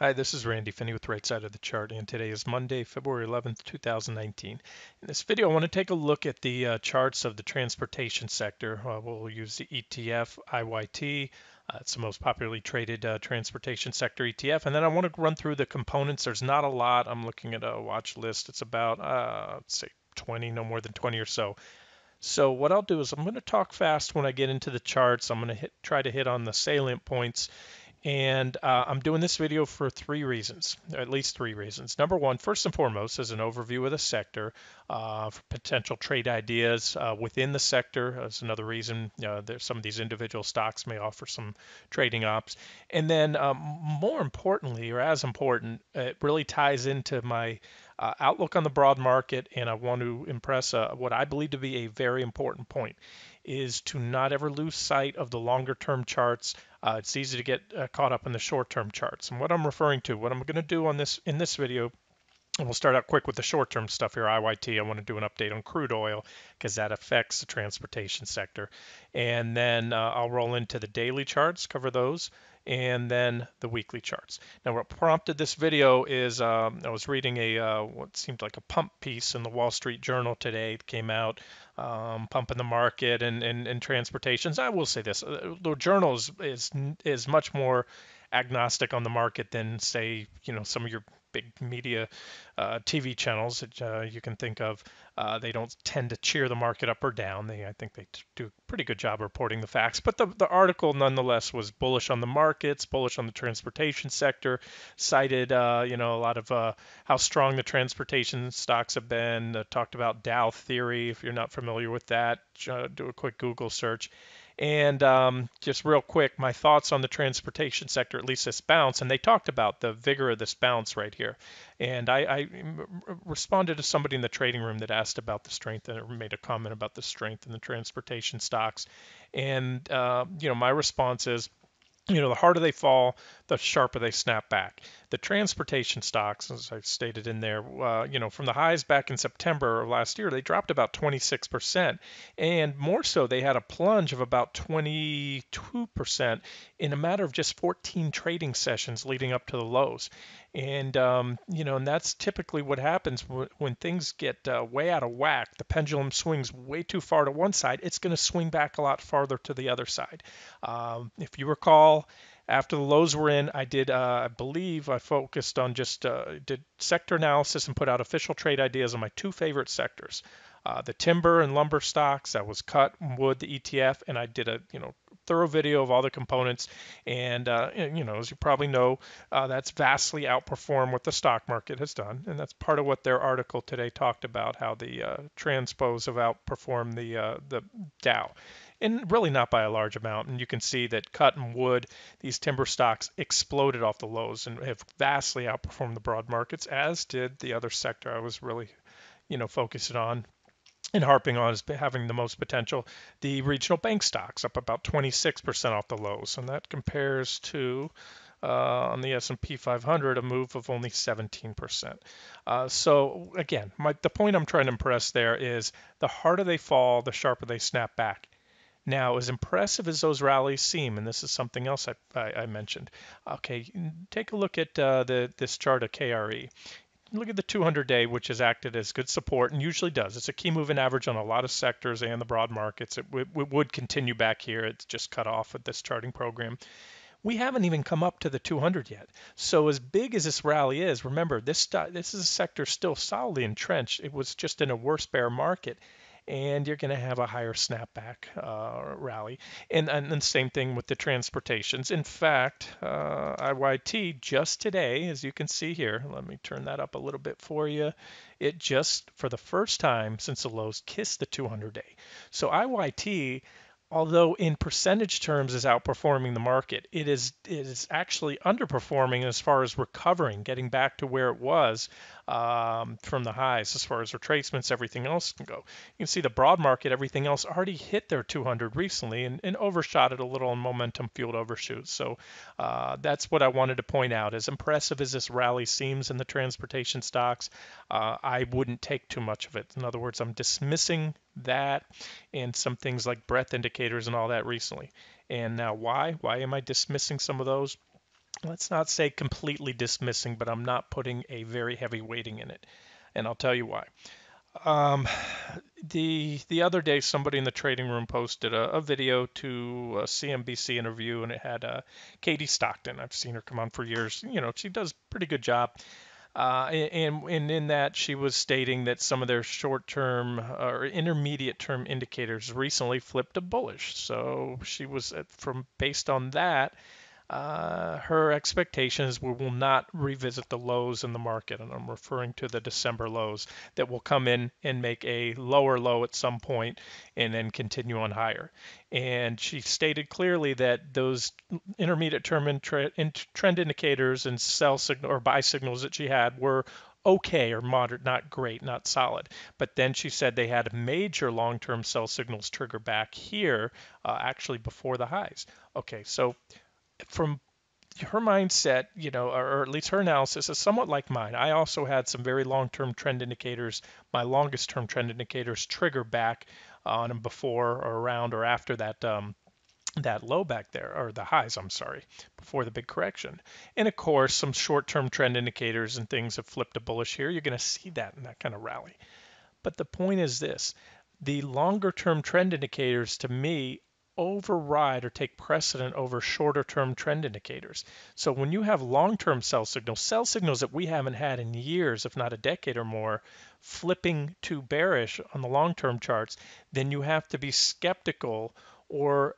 Hi, this is Randy Finney with Right Side of the Chart, and today is Monday, February 11th, 2019. In this video, I want to take a look at the charts of the transportation sector. We'll use the ETF IYT. It's the most popularly traded transportation sector ETF. And then I want to run through the components. There's not a lot. I'm looking at a watch list. It's about, let's say, 20, no more than 20 or so. So what I'll do is I'm going to talk fast when I get into the charts. I'm going to try to hit on the salient points, and I'm doing this video for three reasons, at least three reasons. Number one, first and foremost, is an overview of the sector, for potential trade ideas within the sector. That's another reason. There's some of these individual stocks may offer some trading ops. And then more importantly, or as important, it really ties into my outlook on the broad market, and I want to impress what I believe to be a very important point is to not ever lose sight of the longer term charts. It's easy to get caught up in the short term charts. And what I'm referring to, what I'm going to do on this in this video, and we'll start out quick with the short term stuff here. IYT, I want to do an update on crude oil because that affects the transportation sector. And then I'll roll into the daily charts, cover those, and then the weekly charts. Now, what prompted this video is I was reading a what seemed like a pump piece in the Wall Street Journal today. It came out pumping the market and transportations. I will say this: the journal is much more agnostic on the market than, say, some of your big media TV channels that you can think of. They don't tend to cheer the market up or down. I think they do a pretty good job reporting the facts. But the article nonetheless was bullish on the markets, bullish on the transportation sector, cited a lot of how strong the transportation stocks have been. Talked about Dow theory. If you're not familiar with that, do a quick Google search. And just real quick, my thoughts on the transportation sector, at least this bounce. And they talked about the vigor of this bounce right here. And I responded to somebody in the trading room that asked about the strength and made a comment about the strength in the transportation stocks. And my response is, the harder they fall, the sharper they snap back. The transportation stocks, as I stated in there, from the highs back in September of last year, they dropped about 26%. And more so, they had a plunge of about 22% in a matter of just 14 trading sessions leading up to the lows. And that's typically what happens when things get way out of whack. The pendulum swings way too far to one side, it's going to swing back a lot farther to the other side. If you recall, after the lows were in, I did, I believe I focused on just did sector analysis and put out official trade ideas on my two favorite sectors. The timber and lumber stocks, that was cut wood, the ETF, and I did a thorough video of all the components. And as you probably know, that's vastly outperformed what the stock market has done, and that's part of what their article today talked about, how the transpos have outperformed the Dow, and really not by a large amount. And you can see that cut and wood, these timber stocks exploded off the lows and have vastly outperformed the broad markets, as did the other sector I was really, focusing on and harping on as having the most potential. The regional bank stocks up about 26% off the lows, and that compares to on the S&P 500 a move of only 17%. So again, the point I'm trying to impress there is the harder they fall, the sharper they snap back. Now, as impressive as those rallies seem, and this is something else I mentioned, okay, take a look at this chart of KRE. Look at the 200-day, which has acted as good support and usually does. It's a key moving average on a lot of sectors and the broad markets. It would continue back here. It's just cut off with this charting program. We haven't even come up to the 200 yet. So as big as this rally is, remember, this is a sector still solidly entrenched. It was just in a worse bear market, and you're going to have a higher snapback rally. And the same thing with the transportations. In fact, IYT just today, as you can see here, let me turn that up a little bit for you. It just, for the first time since the lows, kissed the 200-day. So IYT, although in percentage terms is outperforming the market, it is actually underperforming as far as recovering, getting back to where it was from the highs as far as retracements, everything else can go. You can see the broad market, everything else already hit their 200 recently and overshot it a little on momentum fueled overshoots. So that's what I wanted to point out. As impressive as this rally seems in the transportation stocks, I wouldn't take too much of it. In other words, I'm dismissing that and some things like breadth indicators and all that recently. And now why? Why am I dismissing some of those? let's not say completely dismissing, but I'm not putting a very heavy weighting in it. And I'll tell you why. Um, the other day, somebody in the trading room posted a video to a CNBC interview, and it had Katie Stockton. I've seen her come on for years. She does a pretty good job. And in that, she was stating that some of their short-term or intermediate-term indicators recently flipped to bullish. So she was from based on that, her expectations we will not revisit the lows in the market, and I'm referring to the December lows that will come in and make a lower low at some point and then continue on higher. And she stated clearly that those intermediate term trend indicators and sell signal or buy signals that she had were okay or moderate, not great, not solid. But then she said they had major long-term sell signals trigger back here, actually before the highs. Okay, so from her mindset, or at least her analysis is somewhat like mine. I also had some very long-term trend indicators, my longest-term trend indicators trigger back on them before or around or after that low back there, or the highs, I'm sorry, before the big correction. And of course, some short-term trend indicators and things have flipped to bullish here. You're going to see that in that kind of rally. But the point is this, the longer term trend indicators to me override or take precedent over shorter term trend indicators. So when you have long-term sell signals that we haven't had in years, if not a decade or more, flipping to bearish on the long-term charts, then you have to be skeptical or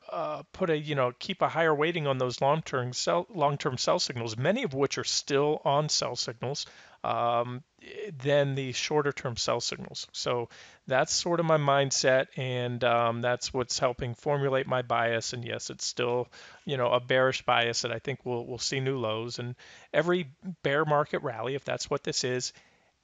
keep a higher weighting on those long-term sell signals, many of which are still on sell signals, um, than the shorter term sell signals. So that's sort of my mindset, and that's what's helping formulate my bias. And yes, it's still, a bearish bias that I think we'll see new lows. And every bear market rally, if that's what this is,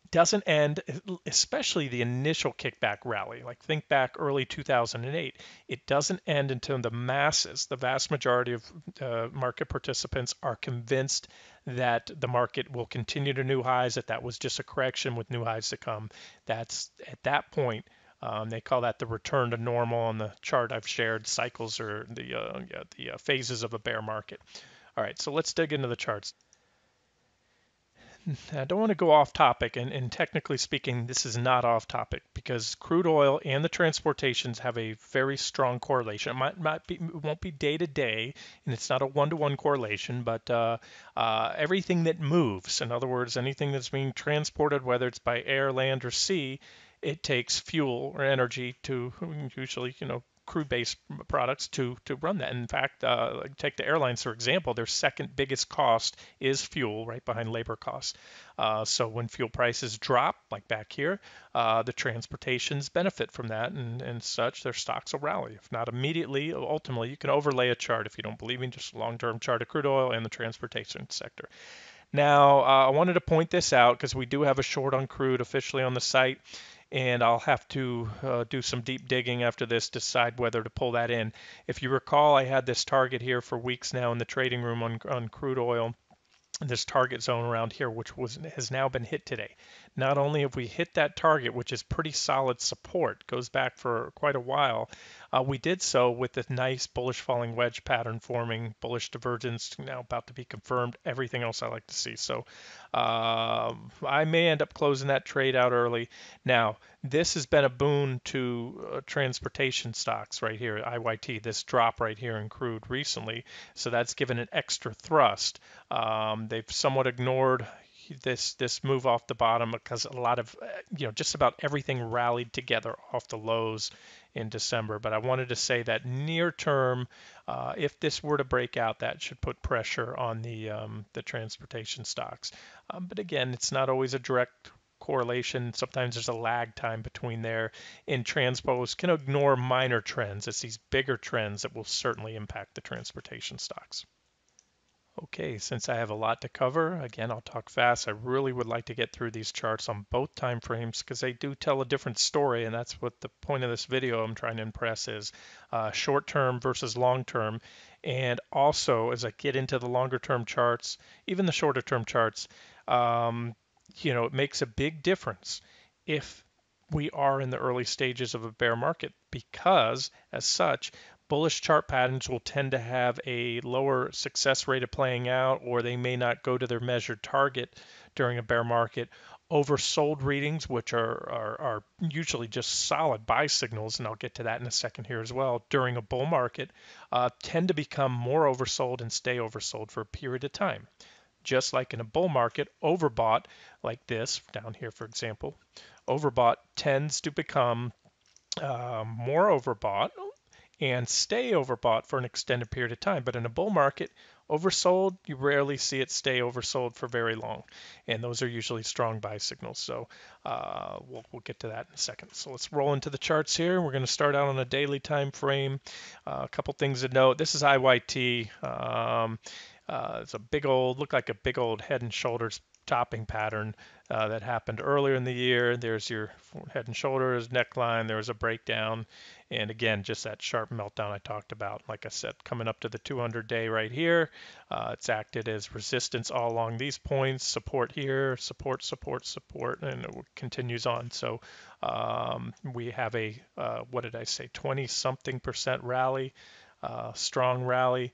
doesn't end, especially the initial kickback rally, like think back early 2008, it doesn't end until the masses, the vast majority of market participants are convinced that the market will continue to new highs, that was just a correction with new highs to come. That's at that point. They call that the return to normal on the chart I've shared, cycles or the phases of a bear market. All right, so let's dig into the charts. I don't want to go off topic, and technically speaking, this is not off topic because crude oil and the transportations have a very strong correlation. It won't be day to day, and it's not a one-to-one correlation, but everything that moves, in other words, anything that's being transported, whether it's by air, land, or sea, it takes fuel or energy to usually, crude-based products to run that. In fact, take the airlines for example, their second biggest cost is fuel, right behind labor costs. So when fuel prices drop, like back here, the transportations benefit from that, and such, their stocks will rally. If not immediately, ultimately, you can overlay a chart if you don't believe me, just a long-term chart of crude oil and the transportation sector. Now, I wanted to point this out because we do have a short on crude officially on the site, and I'll have to do some deep digging after this, decide whether to pull that in. If you recall, I had this target here for weeks now in the trading room on crude oil, this target zone around here, which has now been hit today. Not only have we hit that target, which is pretty solid support, goes back for quite a while, we did so with this nice bullish falling wedge pattern forming, bullish divergence now about to be confirmed, everything else I like to see. So I may end up closing that trade out early. Now, this has been a boon to transportation stocks right here, IYT, this drop right here in crude recently. So that's given an extra thrust. They've somewhat ignored this move off the bottom because a lot of just about everything rallied together off the lows in December. But I wanted to say that near term, if this were to break out, that should put pressure on the transportation stocks. But again, it's not always a direct correlation. Sometimes there's a lag time between there. And transpos can ignore minor trends. It's these bigger trends that will certainly impact the transportation stocks. Okay, since I have a lot to cover, again, I'll talk fast. I really would like to get through these charts on both time frames because they do tell a different story, and that's what the point of this video I'm trying to impress is short term versus long term. And also, as I get into the longer term charts, even the shorter term charts, it makes a big difference if we are in the early stages of a bear market because, as such, Bullish chart patterns will tend to have a lower success rate of playing out, or they may not go to their measured target during a bear market. Oversold readings, which are usually just solid buy signals, and I'll get to that in a second here as well, during a bull market, tend to become more oversold and stay oversold for a period of time. Just like in a bull market, overbought like this, down here for example, overbought tends to become more overbought and stay overbought for an extended period of time. But in a bull market, oversold, you rarely see it stay oversold for very long. And those are usually strong buy signals. So we'll get to that in a second. So let's roll into the charts here. We're going to start out on a daily time frame. A couple things to note. This is IYT. It's a big old, look like a big old head and shoulders topping pattern that happened earlier in the year. There's your head and shoulders neckline. There was a breakdown. And again, just that sharp meltdown I talked about. Like I said, coming up to the 200-day right here, it's acted as resistance all along these points, support here, support, support, support, and it continues on. So we have a, what did I say, 20-something% rally, strong rally.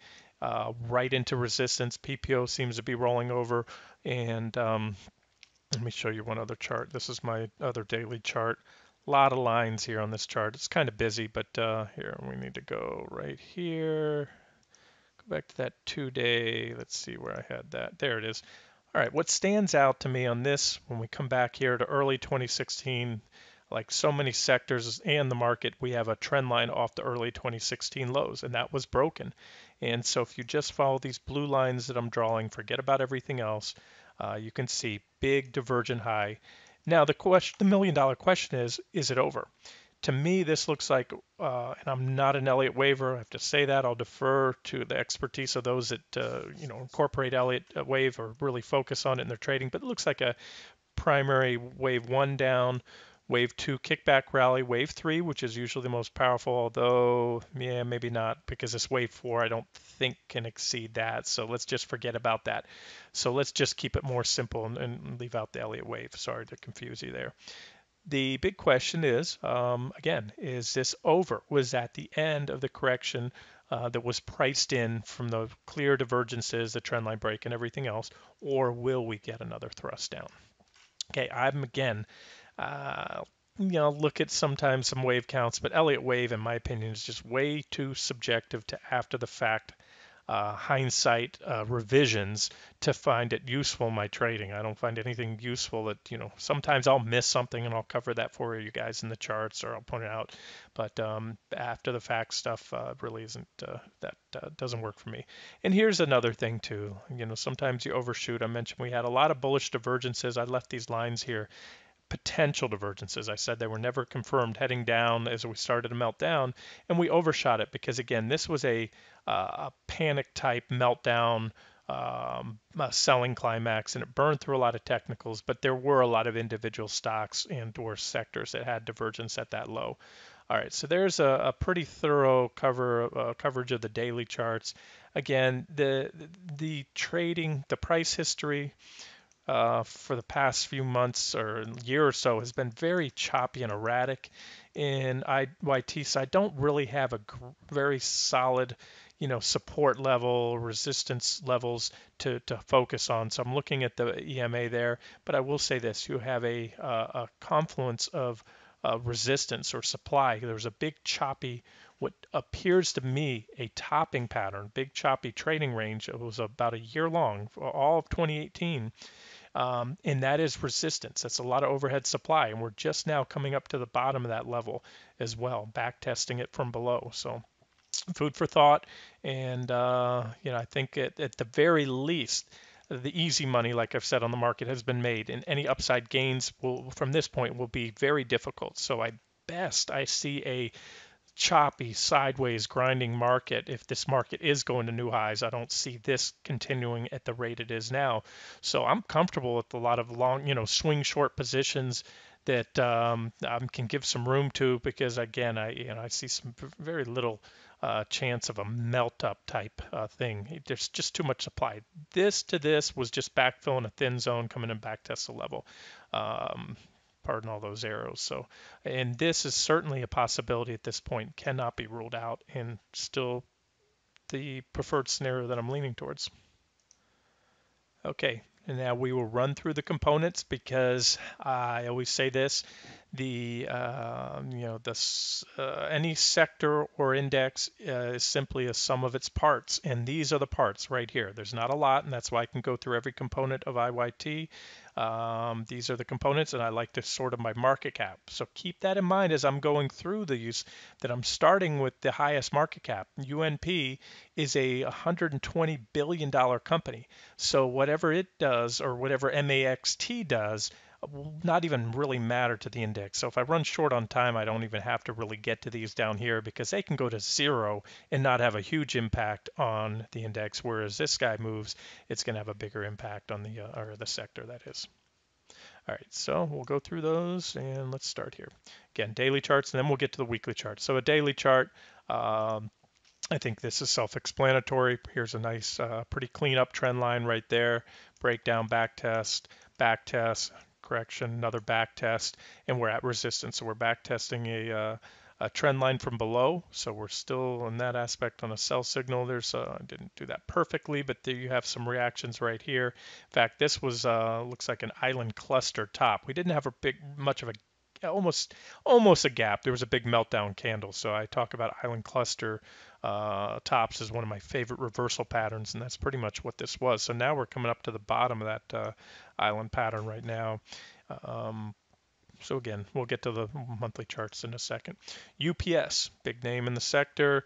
Right into resistance. PPO seems to be rolling over. And let me show you one other chart. This is my other daily chart. A lot of lines here on this chart. It's kind of busy, but here we need to go right here. Go back to that 2-day. Let's see where I had that. There it is. All right, what stands out to me on this when we come back here to early 2016, like so many sectors and the market, we have a trend line off the early 2016 lows, and that was broken. And so if you just follow these blue lines that I'm drawing, forget about everything else, you can see big divergent high. Now the million-dollar question is it over? To me, this looks like, and I'm not an Elliott waiver, I have to say that. I'll defer to the expertise of those that incorporate Elliott wave or really focus on it in their trading. But it looks like a primary wave 1 down, wave 2 kickback rally, wave 3, which is usually the most powerful, although yeah, maybe not, because this wave 4 I don't think can exceed that. So let's just forget about that. So let's just keep it more simple and leave out the Elliott wave. Sorry to confuse you there. The big question is, again, is this over? Was that the end of the correction that was priced in from the clear divergences, the trend line break, and everything else, or will we get another thrust down? Okay, I'm again, look at sometimes some wave counts, but Elliott wave, in my opinion, is just way too subjective to after the fact hindsight revisions to find it useful in my trading. I don't find anything useful that, sometimes I'll miss something and I'll cover that for you guys in the charts or I'll point it out. But after the fact stuff really isn't, that doesn't work for me. And here's another thing too, sometimes you overshoot. I mentioned we had a lot of bullish divergences. I left these lines here. Potential divergences. I said they were never confirmed heading down as we started to melt down, and we overshot it because, again, this was a panic type meltdown, a selling climax, and it burned through a lot of technicals, but there were a lot of individual stocks and or sectors that had divergence at that low. All right, so there's a pretty thorough coverage of the daily charts. Again, the trading, the price history, for the past few months or year or so has been very choppy and erratic. In IYT side, don't really have a very solid, support level, resistance levels to focus on. So I'm looking at the EMA there, but I will say this: you have a confluence of resistance or supply. There's a big choppy, what appears to me a topping pattern, big choppy trading range. It was about a year long, for all of 2018. And that is resistance. That's a lot of overhead supply, and we're just now coming up to the bottom of that level as well, back testing it from below. So food for thought, and I think at the very least, the easy money, like I've said on the market, has been made, and any upside gains from this point will be very difficult. So I see a choppy, sideways, grinding market. If this market is going to new highs, I don't see this continuing at the rate it is now. So I'm comfortable with a lot of long, swing short positions that can give some room to, because again, I see some very little chance of a melt up type thing. There's just too much supply. This was just backfilling a thin zone coming in back test the level. pardon all those arrows. So, and this is certainly a possibility at this point, cannot be ruled out, and still the preferred scenario that I'm leaning towards. Okay, and now we will run through the components because I always say this: the any sector or index is simply a sum of its parts, and these are the parts right here. There's not a lot, and that's why I can go through every component of IYT. These are the components, and I like to sort them by market cap. So keep that in mind as I'm going through these, that I'm starting with the highest market cap. UNP is a $120 billion company. So whatever it does, or whatever MAXT does, will not even really matter to the index. So if I run short on time, I don't even have to really get to these down here because they can go to zero and not have a huge impact on the index. Whereas this guy moves, it's going to have a bigger impact on the or the sector, that is. All right, so we'll go through those and let's start here. Again, daily charts, and then we'll get to the weekly chart. So a daily chart, I think this is self-explanatory. Here's a nice, pretty clean up trend line right there. Breakdown, back test, correction, another back test, and we're at resistance. So we're back testing a trend line from below. So we're still in that aspect on a sell signal. There's I didn't do that perfectly, but there you have some reactions right here. In fact, this was looks like an island cluster top. We didn't have much of a almost a gap. There was a big meltdown candle. So I talk about island cluster tops as one of my favorite reversal patterns, and that's pretty much what this was. So now we're coming up to the bottom of that island pattern right now. So again, we'll get to the monthly charts in a second. UPS, big name in the sector.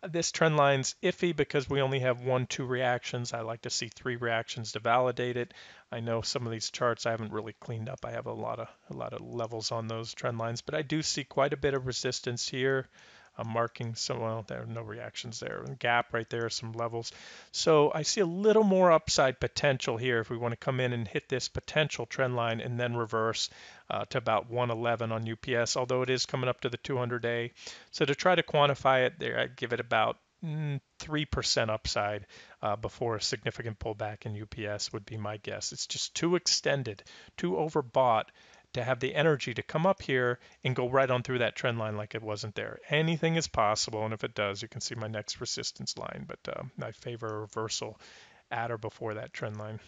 This trend line's iffy because we only have 1-2 reactions. I like to see 3 reactions to validate it. I know some of these charts I haven't really cleaned up. I have a lot of levels on those trend lines, but I do see quite a bit of resistance here. I'm marking some, well, there are no reactions there. Gap right there, some levels. So I see a little more upside potential here if we want to come in and hit this potential trend line and then reverse to about 111 on UPS, although it is coming up to the 200-day. So to try to quantify it there, I'd give it about 3% upside before a significant pullback in UPS would be my guess. It's just too extended, too overbought to have the energy to come up here and go right on through that trend line like it wasn't there. Anything is possible, and if it does, you can see my next resistance line, but I favor a reversal at or before that trend line.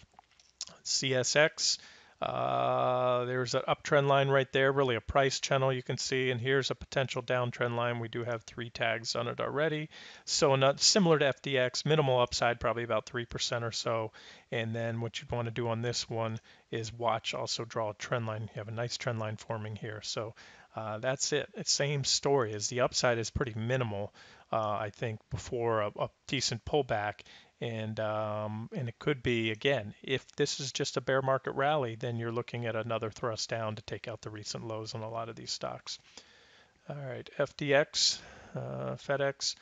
CSX, there's an uptrend line right there, really a price channel you can see, and here's a potential downtrend line. We do have 3 tags on it already, so not similar to FDX, minimal upside, probably about 3% or so. And then what you'd want to do on this one is watch, also draw a trend line. You have a nice trend line forming here, so that's it. It's same story as the upside is pretty minimal, I think, before a decent pullback. And it could be, again, if this is just a bear market rally, then you're looking at another thrust down to take out the recent lows on a lot of these stocks. All right, FDX, FedEx.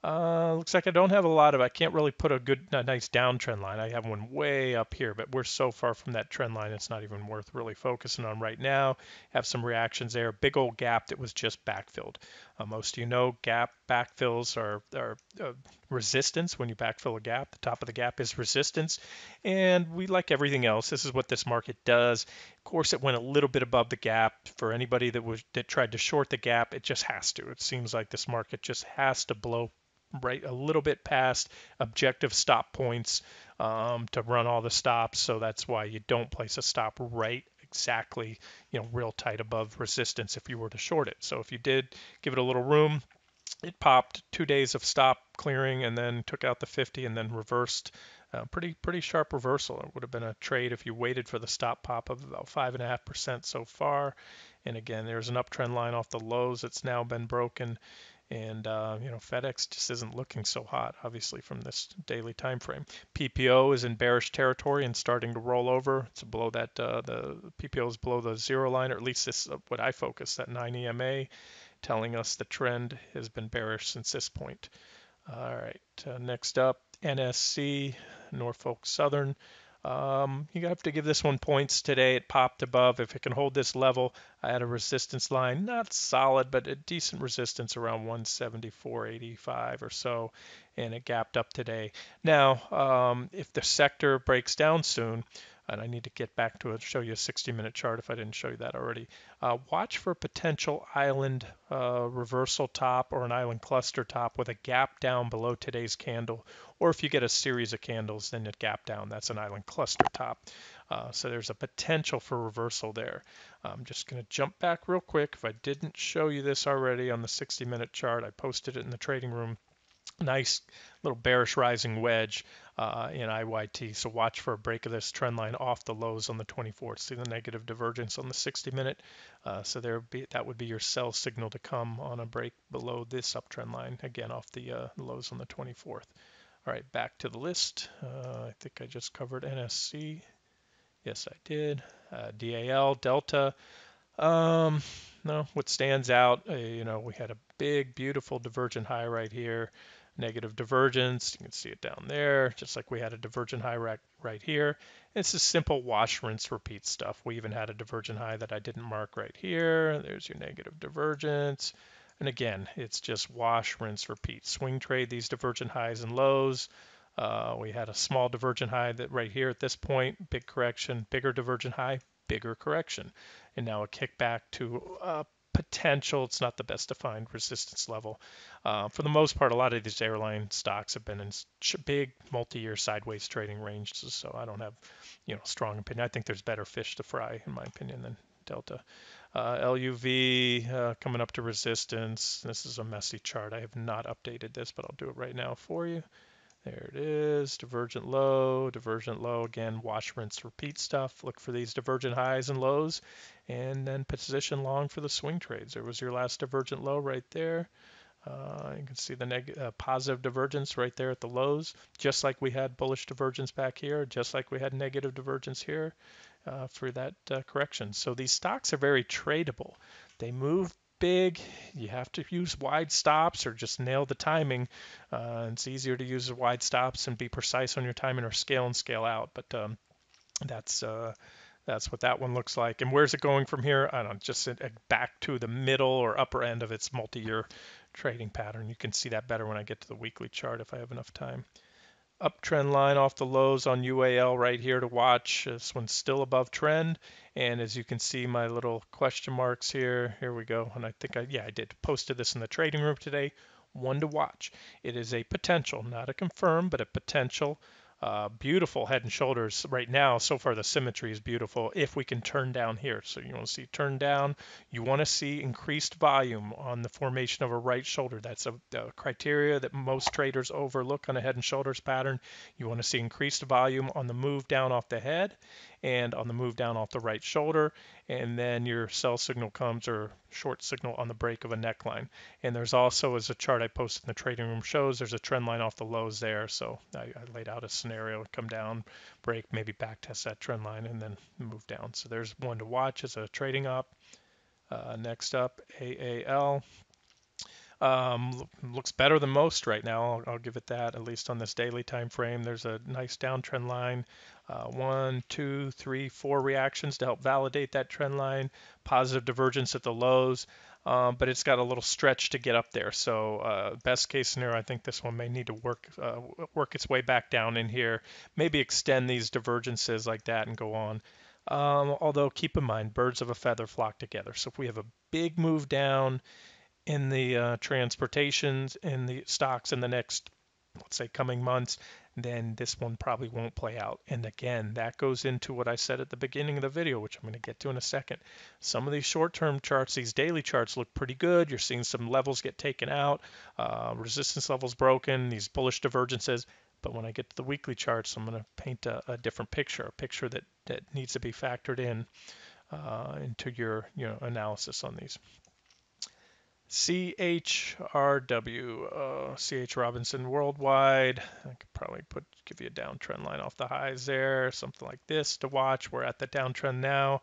Looks like I don't have a lot of, I can't really put a nice downtrend line. I have one way up here, but we're so far from that trend line, it's not even worth really focusing on right now. Have some reactions there. Big old gap that was just backfilled. Most of you know gap backfills are resistance. When you backfill a gap, the top of the gap is resistance. And we, like everything else, this is what this market does. Of course, it went a little bit above the gap. For anybody that tried to short the gap, it just has to. It seems like this market just has to blow right a little bit past objective stop points to run all the stops. So that's why you don't place a stop right exactly, real tight above resistance if you were to short it. So if you did give it a little room, it popped 2 days of stop clearing and then took out the 50 and then reversed. Pretty sharp reversal. It would have been a trade if you waited for the stop pop of about 5.5% so far. And again, there's an uptrend line off the lows that's now been broken. And FedEx just isn't looking so hot, obviously, from this daily time frame. PPO is in bearish territory and starting to roll over. It's below that. The PPO is below the zero line, or at least this is what I focus, that 9 EMA, telling us the trend has been bearish since this point. All right, next up, NSC, Norfolk Southern. You have to give this one points today. It popped above. If it can hold this level, I had a resistance line, not solid, but a decent resistance around 174.85 or so, and it gapped up today. Now, if the sector breaks down soon, and I need to get back to it, show you a 60-minute chart if I didn't show you that already. Watch for potential island reversal top or an island cluster top with a gap down below today's candle, or if you get a series of candles, then a gap down, that's an island cluster top. So there's a potential for reversal there. I'm just going to jump back real quick. If I didn't show you this already on the 60-minute chart, I posted it in the trading room. Nice little bearish rising wedge in IYT. So watch for a break of this trend line off the lows on the 24th. See the negative divergence on the 60-minute. So that would be your sell signal to come on a break below this uptrend line, again off the lows on the 24th. All right, back to the list. I think I just covered NSC. Yes, I did. DAL, Delta. No, what stands out, we had a big, beautiful divergent high right here. Negative divergence, you can see it down there, just like we had a divergent high right here. It's just simple wash, rinse, repeat stuff. We even had a divergent high that I didn't mark right here. There's your negative divergence. And again, it's just wash, rinse, repeat. Swing trade these divergent highs and lows. We had a small divergent high that right here at this point, big correction, bigger divergent high, bigger correction. And now a kickback to potential, it's not the best defined resistance level. For the most part, a lot of these airline stocks have been in big multi-year sideways trading ranges, so I don't have, strong opinion. I think there's better fish to fry, in my opinion, than Delta. LUV coming up to resistance. This is a messy chart. I have not updated this, but I'll do it right now for you. There it is, divergent low, again, wash, rinse, repeat stuff. Look for these divergent highs and lows, and then position long for the swing trades. There was your last divergent low right there. You can see the positive divergence right there at the lows, just like we had bullish divergence back here, just like we had negative divergence here for that correction. So these stocks are very tradable. They move big. You have to use wide stops or just nail the timing. It's easier to use wide stops and be precise on your timing or scale and scale out. But that's what that one looks like. And where's it going from here? I don't know, just back to the middle or upper end of its multi-year trading pattern. You can see that better when I get to the weekly chart if I have enough time. Uptrend line off the lows on UAL right here to watch. This one's still above trend. And as you can see, my little question marks here. Here we go. And I think I did. Posted this in the trading room today. One to watch. It is a potential, not a confirm, but a potential. Beautiful head and shoulders right now. So far, the symmetry is beautiful if we can turn down here. So you want to see turn down. You want to see increased volume on the formation of a right shoulder. That's a criteria that most traders overlook on a head and shoulders pattern. You want to see increased volume on the move down off the head and on the move down off the right shoulder. And then your sell signal comes, or short signal, on the break of a neckline. And there's also, as a chart I posted in the trading room shows, there's a trend line off the lows there. So I laid out a scenario, come down, break, maybe back test that trend line, and then move down. So there's one to watch as a trading up. Next up, AAL. Looks better than most right now. I'll give it that, at least on this daily time frame. There's a nice downtrend line. 1, 2, 3, 4 reactions to help validate that trend line. Positive divergence at the lows, but it's got a little stretch to get up there. So best case scenario, I think this one may need to work its way back down in here. Maybe extend these divergences like that and go on. Although keep in mind, birds of a feather flock together. So if we have a big move down in the transportations in the stocks in the next, let's say, coming months, then this one probably won't play out. And again, that goes into what I said at the beginning of the video, which I'm going to get to in a second. Some of these short-term charts, these daily charts, look pretty good. You're seeing some levels get taken out, resistance levels broken, these bullish divergences. But when I get to the weekly charts, I'm going to paint a different picture, a picture that needs to be factored in into your analysis on these. CHRW, CH Robinson Worldwide. I could probably give you a downtrend line off the highs there, something like this to watch. We're at the downtrend now.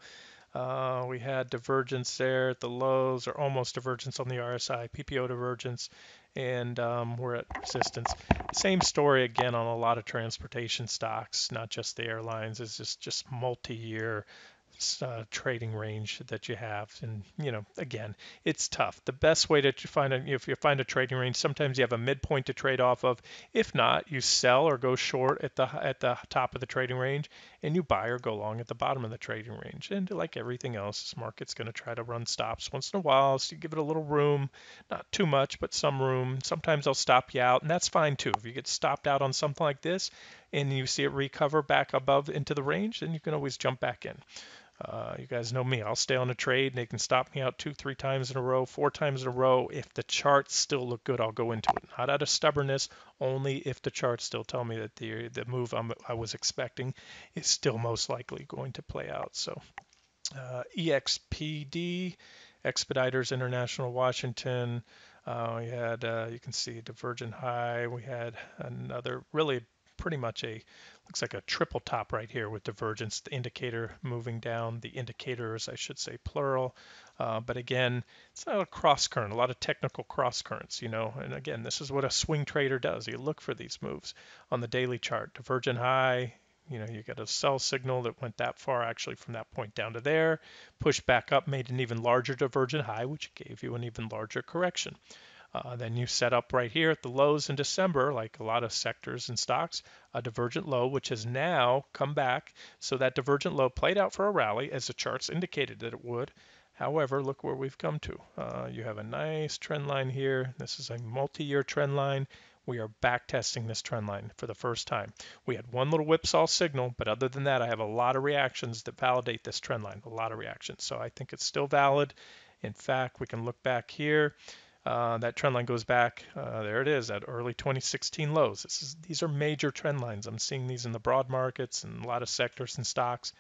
We had divergence there at the lows, or almost divergence on the RSI, PPO divergence, and we're at resistance. Same story again on a lot of transportation stocks, not just the airlines. It's just multi-year trading range that you have. And again, it's tough. The best way to find if you find a trading range, sometimes you have a midpoint to trade off of. If not, you sell or go short at the top of the trading range, and you buy or go long at the bottom of the trading range. And like everything else, this market's going to try to run stops once in a while, so you give it a little room, not too much, but some room. Sometimes they'll stop you out, and that's fine too. If you get stopped out on something like this, and you see it recover back above into the range, then you can always jump back in. You guys know me. I'll stay on a trade, and they can stop me out 2, 3 times in a row, 4 times in a row. If the charts still look good, I'll go into it. Not out of stubbornness, only if the charts still tell me that the move I was expecting is still most likely going to play out. So EXPD, Expeditors International Washington. We had, you can see divergent high. We had another really pretty much looks like a triple top right here with divergence, the indicator moving down, the indicators, I should say plural. But again, it's not a cross current, a lot of technical cross currents, and again, this is what a swing trader does. You look for these moves on the daily chart, divergent high, you got a sell signal that went that far, actually from that point down to there, pushed back up, made an even larger divergent high, which gave you an even larger correction. Then you set up right here at the lows in December, like a lot of sectors and stocks, a divergent low, which has now come back. So that divergent low played out for a rally as the charts indicated that it would. However, look where we've come to. You have a nice trend line here. This is a multi-year trend line. We are back testing this trend line for the first time. We had one little whipsaw signal, but other than that, I have a lot of reactions that validate this trend line, a lot of reactions. So I think it's still valid. In fact, we can look back here. That trend line goes back, there it is, at early 2016 lows. These are major trend lines. I'm seeing these in the broad markets and a lot of sectors and stocks.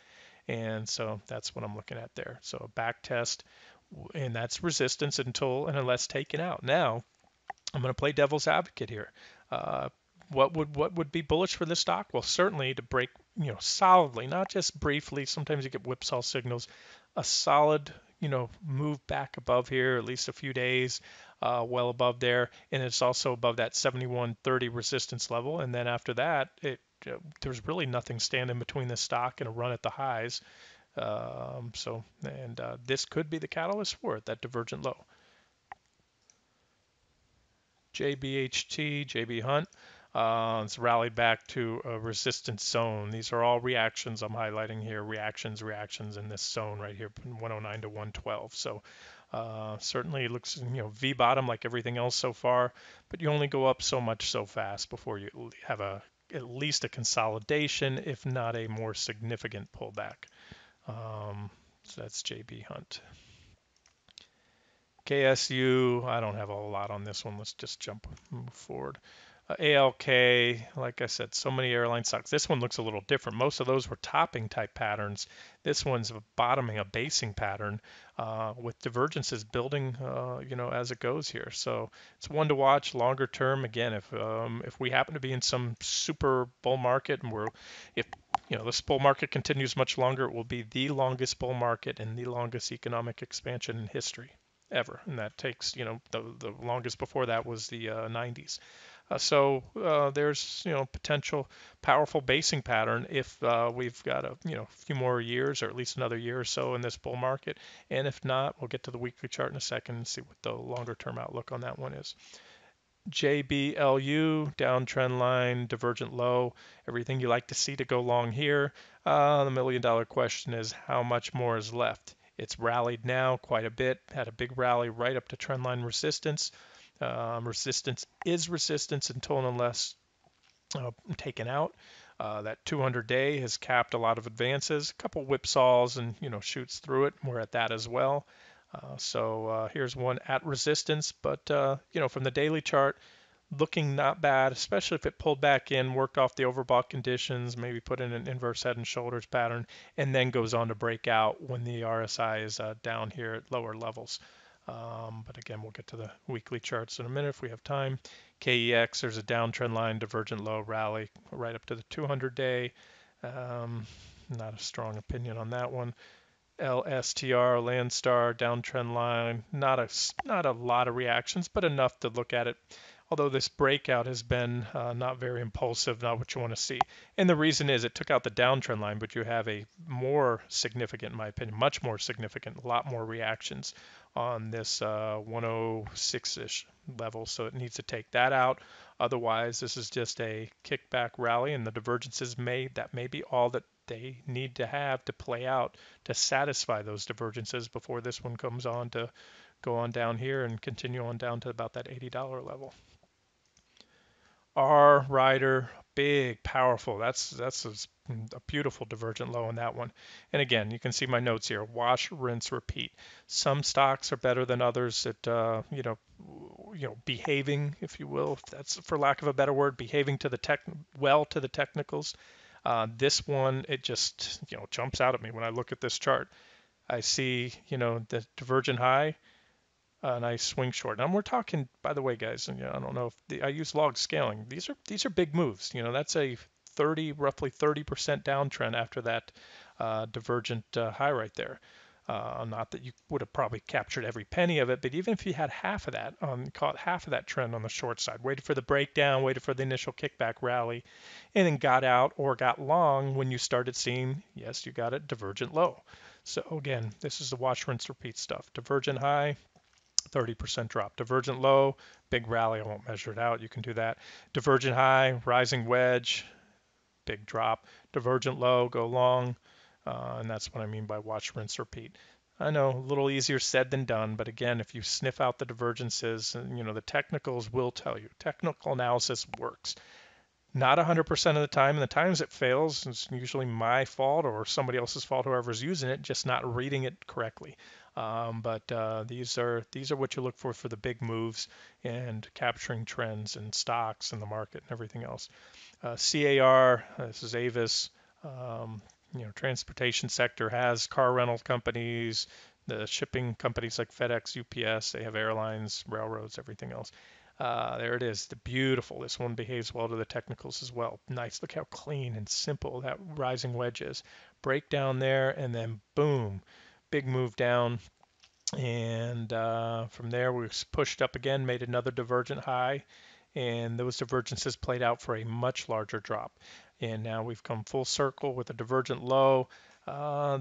And so that's what I'm looking at there. So a back test, and that's resistance until and unless taken out. Now, I'm going to play devil's advocate here. Uh, what would be bullish for this stock? Well, certainly to break, solidly, not just briefly. Sometimes you get whipsaw signals. A solid, move back above here, at least a few days, well above there, and it's also above that 71.30 resistance level. And then after that, there's really nothing standing between the stock and a run at the highs. This could be the catalyst for it, that divergent low. JBHT, JB Hunt. It's rallied back to a resistance zone. These are all reactions I'm highlighting here. Reactions in this zone right here, 109 to 112. So certainly it looks, V bottom like everything else so far, but you only go up so much so fast before you have at least a consolidation, if not a more significant pullback. So that's JB Hunt. KSU, I don't have a whole lot on this one. Let's just move forward. ALK, like I said, so many airline stocks. This one looks a little different. Most of those were topping type patterns. This one's a bottoming, a basing pattern with divergences building, as it goes here. So it's one to watch longer term. Again, if we happen to be in some super bull market and if this bull market continues much longer, it will be the longest bull market and the longest economic expansion in history ever. And that takes, the longest before that was the 90s. So there's potential powerful basing pattern if we've got a few more years or at least another year or so in this bull market. And if not, we'll get to the weekly chart in a second and see what the longer term outlook on that one is. JBLU, downtrend line, divergent low, everything you like to see to go long here. The $1 million question is how much more is left? It's rallied now quite a bit, had a big rally right up to trendline resistance. Resistance is resistance until and unless taken out. That 200-day has capped a lot of advances, a couple whipsaws and shoots through it. We're at that as well. So here's one at resistance, but from the daily chart, looking not bad, especially if it pulled back in, worked off the overbought conditions, maybe put in an inverse head and shoulders pattern, and then goes on to break out when the RSI is down here at lower levels. But again, we'll get to the weekly charts in a minute if we have time. KEX, there's a downtrend line, divergent low rally right up to the 200-day. Not a strong opinion on that one. LSTR, Landstar, downtrend line, not a lot of reactions, but enough to look at it. although this breakout has been not very impulsive, not what you want to see. And the reason is it took out the downtrend line, but you have a more significant, in my opinion, much more significant, a lot more reactions on this 106-ish level. So it needs to take that out. Otherwise, this is just a kickback rally, and the divergences that may be all that they need to have to play out to satisfy those divergences before this one comes on to go on down here and continue on down to about that $80 level. R rider, big, powerful. That's a beautiful divergent low on that one. And again, you can see my notes here: wash, rinse, repeat. Some stocks are better than others at behaving, if you will, if that's for lack of a better word, behaving to the to the technicals. This one, it just jumps out at me when I look at this chart. I see the divergent high, a nice swing short. And we're talking, by the way, guys, and I don't know if I use log scaling. These are big moves. That's a roughly 30% downtrend after that divergent high right there. Not that you would have probably captured every penny of it, but even if you had half of that, caught half of that trend on the short side, waited for the breakdown, waited for the initial kickback rally, and then got out or got long when you started seeing, yes, you got it, divergent low. So again, this is the watch, rinse, repeat stuff. Divergent high, 30% drop. Divergent low, big rally. I won't measure it out. You can do that. Divergent high, rising wedge, big drop. Divergent low, go long. And that's what I mean by watch, rinse, repeat. I know, a little easier said than done, but again, if you sniff out the divergences, the technicals will tell you. Technical analysis works. Not 100% of the time, and the times it fails, it's usually my fault or somebody else's fault, whoever's using it, just not reading it correctly. But these are what you look for the big moves and capturing trends in stocks and the market and everything else. CAR, this is Avis. Transportation sector has car rental companies, the shipping companies like FedEx, UPS. They have airlines, railroads, everything else. There it is, the beautiful. This one behaves well to the technicals as well. Nice. Look how clean and simple that rising wedge is. Break down there, and then boom, big move down. And from there, we pushed up again, made another divergent high, and those divergences played out for a much larger drop. And now we've come full circle with a divergent low.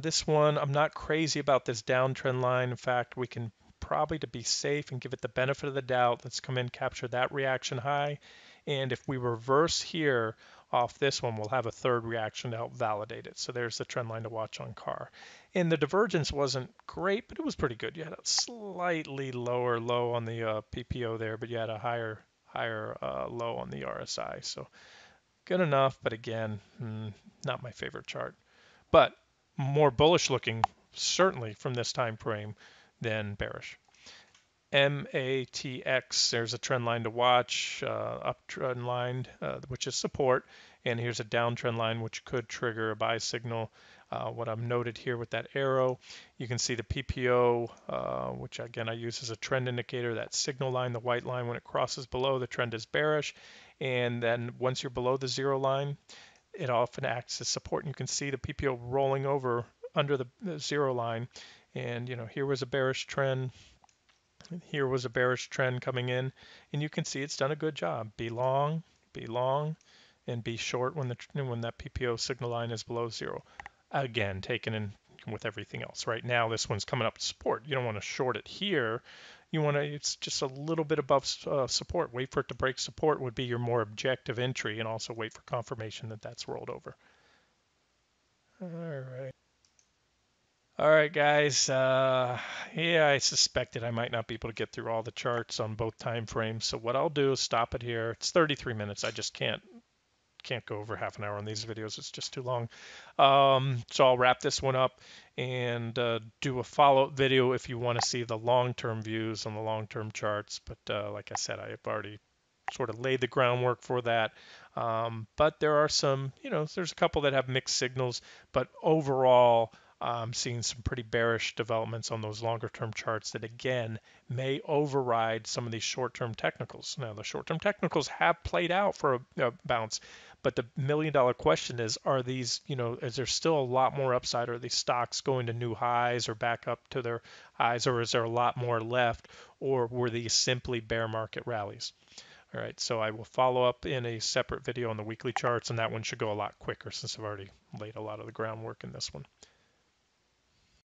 This one, I'm not crazy about this downtrend line. In fact, we can probably, to be safe and give it the benefit of the doubt, let's come in, capture that reaction high. And if we reverse here off this one, we'll have a third reaction to help validate it. So there's the trend line to watch on CAR. And the divergence wasn't great, but it was pretty good. You had a slightly lower low on the PPO there, but you had a higher low on the RSI. So good enough, but again, not my favorite chart. But more bullish looking, certainly from this time frame, than bearish. MATX, there's a trend line to watch, uptrend line, which is support, and here's a downtrend line which could trigger a buy signal. What I've noted here with that arrow, you can see the PPO, which again I use as a trend indicator, that signal line, the white line, when it crosses below, the trend is bearish, and then once you're below the zero line, it often acts as support, and you can see the PPO rolling over under the zero line, and here was a bearish trend. Here was a bearish trend coming in, and you can see it's done a good job. Be long, and be short when that PPO signal line is below zero. Again, taken in with everything else. Right now, this one's coming up to support. You don't want to short it here. You want to, it's just a little bit above support. Wait for it to break support would be your more objective entry, and also wait for confirmation that that's rolled over. All right. All right, guys. Yeah, I suspected I might not be able to get through all the charts on both time frames. So what I'll do is stop it here. It's 33 minutes. I just can't go over half an hour on these videos. It's just too long. So I'll wrap this one up and do a follow-up video if you want to see the long-term views on the long-term charts. But like I said, I have already sort of laid the groundwork for that. But there are some, there's a couple that have mixed signals, but overall, I'm seeing some pretty bearish developments on those longer term charts that again may override some of these short term technicals. Now the short term technicals have played out for a bounce, but the $1 million question is, are these, is there still a lot more upside? Are these stocks going to new highs or back up to their highs, or is there a lot more left, or were these simply bear market rallies? All right, so I will follow up in a separate video on the weekly charts, and that one should go a lot quicker since I've already laid a lot of the groundwork in this one.